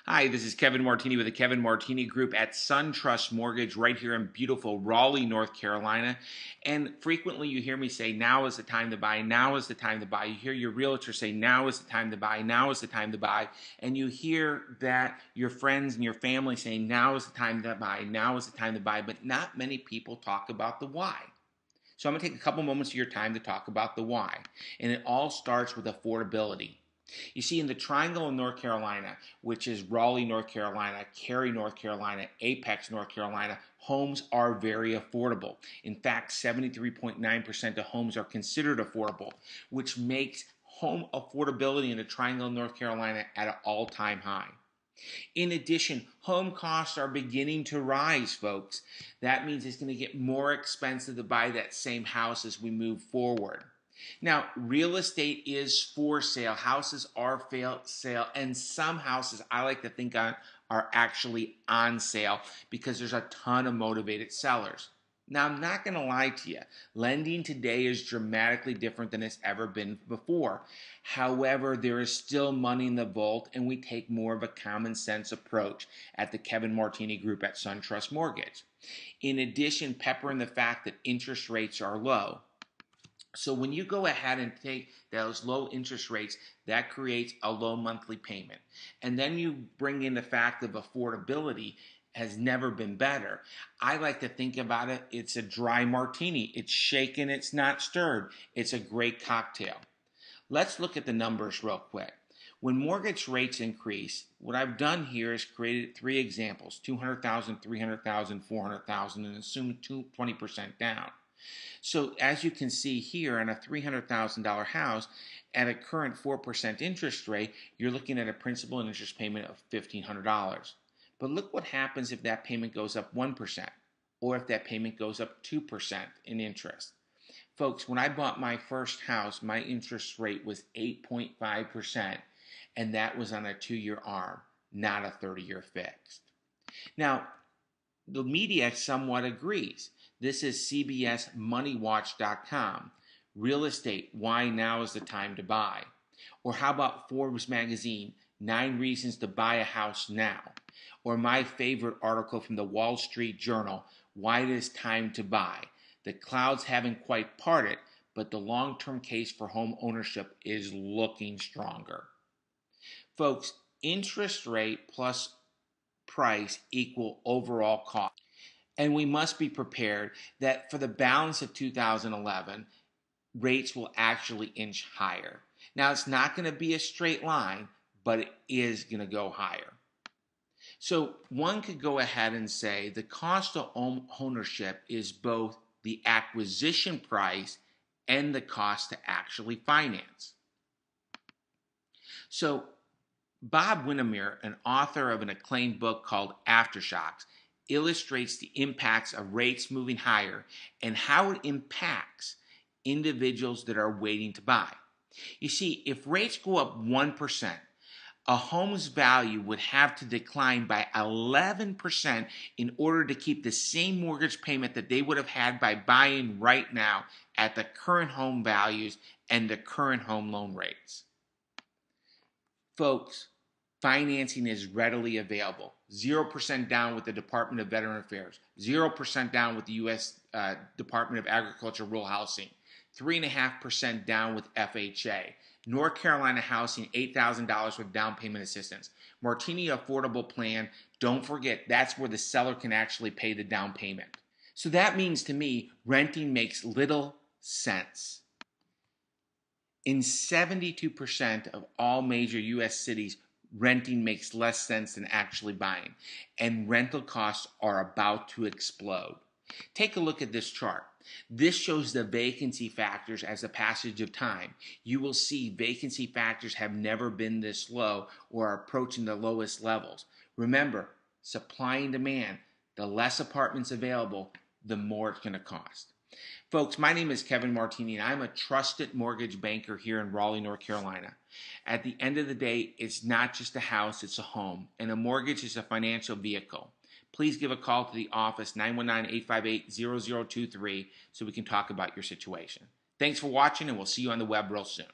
Hi, this is Kevin Martini with the Kevin Martini Group at SunTrust Mortgage right here in beautiful Raleigh, North Carolina. And frequently you hear me say, now is the time to buy, now is the time to buy. You hear your realtor say, now is the time to buy, now is the time to buy. And you hear that your friends and your family saying, now is the time to buy, now is the time to buy. But not many people talk about the why. So I'm going to take a couple moments of your time to talk about the why. And it all starts with affordability. You see, in the Triangle of North Carolina, which is Raleigh, North Carolina, Cary, North Carolina, Apex, North Carolina, homes are very affordable. In fact, 73.9% of homes are considered affordable, which makes home affordability in the Triangle of North Carolina at an all-time high. In addition, home costs are beginning to rise, folks. That means it's going to get more expensive to buy that same house as we move forward. Now, real estate is for sale. Houses are for sale, and some houses I like to think are actually on sale because there's a ton of motivated sellers. Now, I'm not going to lie to you. Lending today is dramatically different than it's ever been before. However, there is still money in the vault, and we take more of a common sense approach at the Kevin Martini Group at SunTrust Mortgage. In addition, pepper in the fact that interest rates are low. So when you go ahead and take those low interest rates, that creates a low monthly payment. And then you bring in the fact of affordability has never been better. I like to think about it, it's a dry martini. It's shaken, it's not stirred. It's a great cocktail. Let's look at the numbers real quick. When mortgage rates increase, what I've done here is created three examples, 200,000, 300,000, 400,000, and assume 20% down. So as you can see here on a $300,000 house, at a current 4% interest rate, you're looking at a principal and interest payment of $1,500. But look what happens if that payment goes up 1%, or if that payment goes up 2% in interest. Folks, when I bought my first house, my interest rate was 8.5%, and that was on a 2-year ARM, not a 30-year fixed. Now, the media somewhat agrees. This is CBSMoneyWatch.com. Real estate, why now is the time to buy? Or how about Forbes magazine, 9 reasons to buy a house now? Or my favorite article from the Wall Street Journal, why it is time to buy? The clouds haven't quite parted, but the long-term case for home ownership is looking stronger. Folks, interest rate plus price equal overall cost. And we must be prepared that for the balance of 2011, rates will actually inch higher. Now, it's not going to be a straight line, but it is going to go higher. So one could go ahead and say the cost of ownership is both the acquisition price and the cost to actually finance. So Bob Windermere, an author of an acclaimed book called Aftershocks, illustrates the impacts of rates moving higher and how it impacts individuals that are waiting to buy. You see, if rates go up 1%, a home's value would have to decline by 11% in order to keep the same mortgage payment that they would have had by buying right now at the current home values and the current home loan rates. Folks, financing is readily available. 0% down with the Department of Veteran Affairs. 0% down with the U.S. Department of Agriculture Rural Housing. 3.5% down with FHA. North Carolina Housing, $8,000 with down payment assistance. Martini Affordable Plan, don't forget, that's where the seller can actually pay the down payment. So that means to me, renting makes little sense. In 72% of all major U.S. cities, renting makes less sense than actually buying, and rental costs are about to explode. Take a look at this chart. This shows the vacancy factors as a passage of time. You will see vacancy factors have never been this low or are approaching the lowest levels. Remember, supply and demand, the less apartments available, the more it's going to cost. Folks, my name is Kevin Martini, and I'm a trusted mortgage banker here in Raleigh, North Carolina. At the end of the day, it's not just a house, it's a home, and a mortgage is a financial vehicle. Please give a call to the office, 919-858-0023, so we can talk about your situation. Thanks for watching, and we'll see you on the web real soon.